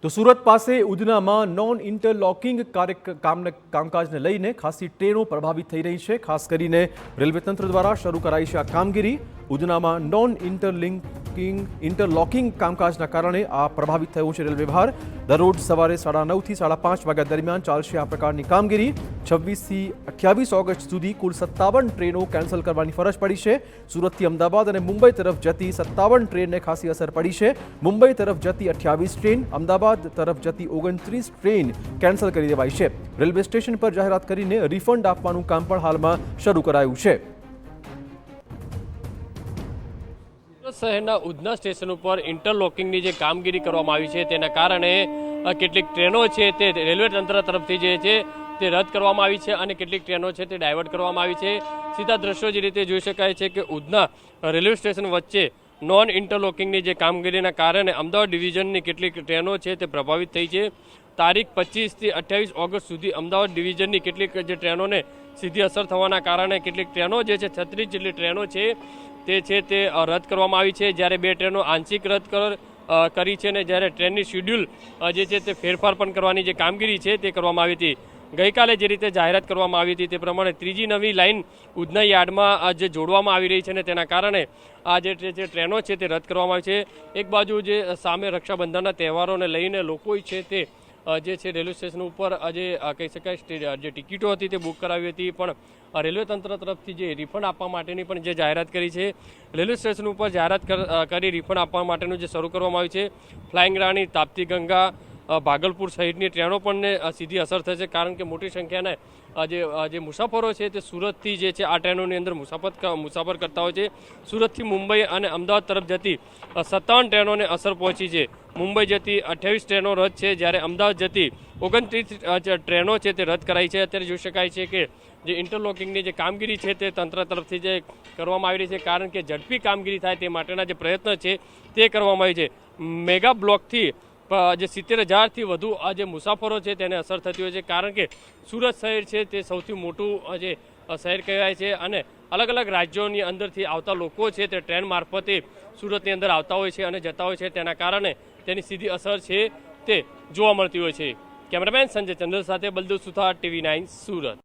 તો સુરત પાસે ઉધનામાં non interlocking કામકાજને લઈને ખાસી ટ્રેનો પ્રભાવિત થઈ રહી છે। ખાસ કરીને રેલવે તંત્ર દ્વારા શરૂ કરાઈ છે આ કામગીરી। ઉધનામાં નોન ઇન્ટરલોકિંગ કામકાજના કારણે આ પ્રભાવિત થયો છે રેલવે વ્યવહાર। દરરોજ સવારે 9:30 થી 5:30 વાગ્યા દરમિયાન ચાલશે આ પ્રકારની કામગીરી। 26 થી 28 ઓગસ્ટ સુધી કુલ 57 ટ્રેનો કેન્સલ કરવાની ફરજ પડી છે। સુરતથી અમદાવાદ અને મુંબઈ તરફ જતી 57 ટ્રેનને ખાસી અસર પડી છે। મુંબઈ તરફ જતી 28 ટ્રેન, અમદાવાદ તરફ જતી 29 ટ્રેન કેન્સલ કરી દેવાઈ છે। રેલવે સ્ટેશન પર જાહેરાત કરીને રિફંડ આપવાનું કામ પણ હાલમાં શરૂ કરાયું છે। શહેરના ઉધના સ્ટેશન ઉપર ઇન્ટરલોકિંગની જે કામગીરી કરવામાં આવી છે તેના કારણે કેટલીક ટ્રેનો છે તે રેલવે તંત્ર તરફથી જે છે તે રદ કરવામાં આવી છે અને કેટલીક ટ્રેનો છે તે ડાયવર્ટ કરવામાં આવી છે। સીધા દ્રશ્યો જે રીતે જોઈ શકાય છે કે ઉધના રેલવે સ્ટેશન વચ્ચે નોન ઇન્ટરલોકિંગની જે કામગીરીના કારણે અમદાવાદ ડિવિઝનની કેટલીક ટ્રેનો છે તે પ્રભાવિત થઈ છે। તારીખ 25 થી 28 ઓગસ્ટ સુધી અમદાવાદ ડિવિઝનની કેટલીક જે ટ્રેનોને સીધી અસર થવાના કારણે કેટલીક ટ્રેનો જે છે 36 જેટલી ટ્રેનો છે તે રદ કરવામાં આવી છે। જ્યારે 2 ટ્રેનો આંશિક રદ કરી છે અને જ્યારે ટ્રેનની શેડ્યુલ જે છે તે ફેરફાર પણ કરવાની જે કામગીરી છે તે કરવામાં આવી હતી। ગઈકાલે જે રીતે જાહેરાત કરવામાં આવી હતી તે પ્રમાણે ત્રીજી નવી લાઇન ઉધના યાર્ડમાં જે જોડવામાં આવી રહી છે અને તેના કારણે આ જે ટ્રેનો છે તે રદ કરવામાં આવી છે। એક બાજુ જે સામે રક્ષાબંધનના તહેવારોને લઈને લોકો છે તે જે છે રેલવે સ્ટેશન ઉપર જે કહી શકાય જે ટિકિટો હતી તે બુક કરાવી હતી, પણ રેલવે તંત્ર તરફથી જે રિફંડ આપવા માટેની પણ જે જાહેરાત કરી છે। રેલવે સ્ટેશન ઉપર જાહેરાત કરી રિફંડ આપવા માટેનું જે શરૂ કરવામાં આવ્યું છે। ફ્લાઇંગ રાણી, તાપ્તી ગંગા, ભાગલપુર સહિતની ટ્રેનો પણ સીધી અસર થશે, કારણ કે મોટી સંખ્યાના જે મુસાફરો છે તે સુરતથી જે છે આ ટ્રેનોની અંદર મુસાફર કરતા હોય છે। સુરતથી મુંબઈ અને અમદાવાદ તરફ જતી 57 ટ્રેનોને અસર પહોંચી છે। મુંબઈ જતી 28 ટ્રેનો રદ છે, જ્યારે અમદાવાદ જતી 29 ટ્રેનો છે તે રદ કરાઈ છે। અત્યારે જોઈ શકાય છે કે જે ઇન્ટરલોકિંગની જે કામગીરી છે તે તંત્ર તરફથી જે કરવામાં આવી રહી છે, કારણ કે ઝડપી કામગીરી થાય તે માટેના જે પ્રયત્ન છે તે કરવામાં આવી છે। મેગા બ્લોકથી જે 70,000થી વધુ આ જે મુસાફરો છે તેને અસર થતી હોય છે, કારણ કે સુરત શહેર છે તે સૌથી મોટું જે શહેર કહેવાય છે અને અલગ અલગ રાજ્યોની અંદરથી આવતા લોકો છે તે ટ્રેન મારફતે સુરતની અંદર આવતા હોય છે અને જતા હોય છે, તેના કારણે તેની સીધી અસર છે તે જોવા મળતી હોય છે। કેમેરામેન સંજય ચંદ્ર સાથે બલદેવ સુથાર, TV9 સુરત।